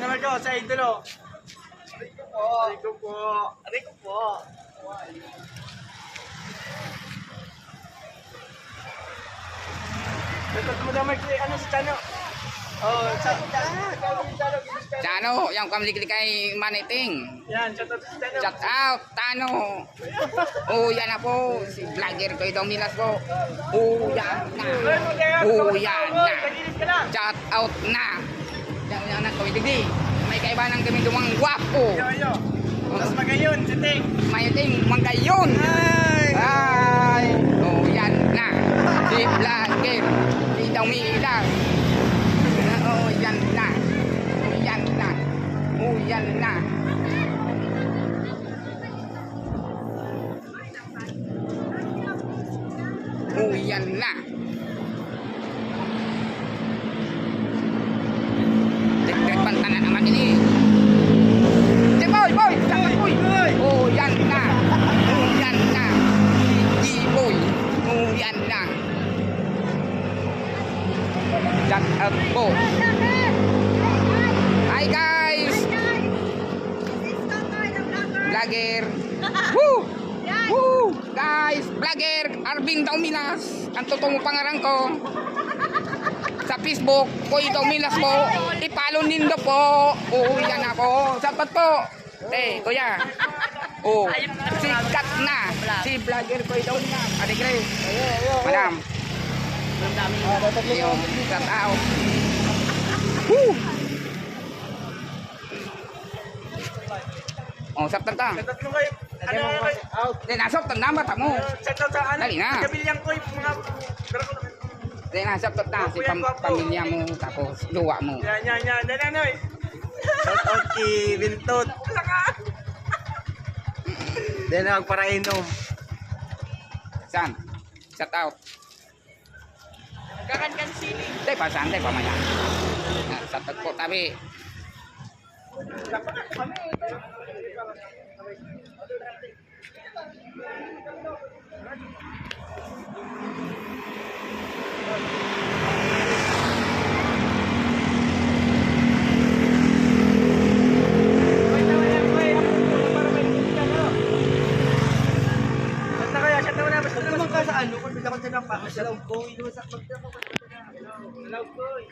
Yan naman ko sa idolo. Aray ko po. Aray ko po. Ito tumadamay ko ano sa Chano. Oh, sa Chano, yang kamliklik kay Maniting. yan, shout out sa Chano. Shout out, Tano. Oh, yan na po. Si vlogger ko itong nilas po. Oh, yan na. Oh, yan na. Shout out na. Yan na, kumitigdi. May kaibahan kami dumang gwapo. Yo. Tapos magayon, siting. Maniting, manggayon. Ay. Oh, yan na. Si vlogger. Si Daumila. Oh, yan na. Oh, yan na. Oh, yan na. Oh, yan na. Dagdag banta na naman ini. Si boy. Dapat boy. Oh, yan na. Oh, yan na. Si boy. Oh, yan na. Shout out po. Hi guys. Vlogger. Woo! Woo! Guys, vlogger Arvin Daumilas. Ang totoong pangalan ko. Sa Facebook, Koy Daumilas po. I-follow nindo po. Oo, yan ako. Sapat po. Kuya. Oh, sikat na. Si vlogger Koy Daumilas. Adik Ray. Madam. Yung shout out. Woo! Oh, saptan ta. Shout out mo kayo. Ano out? Nasok tanda ba tamo? Shout out sa ano? Dali na. Kabilyang ko yung mga Nasok ta si pamilya mo tapos luwa mo. Yan. Dali na, oy. Shout out kay Bintot. Dali na para inom. San? Shout out. Kakan sili. Tay pasante pamaya. Shout out po tabi. Hello, boy. Hello, boy.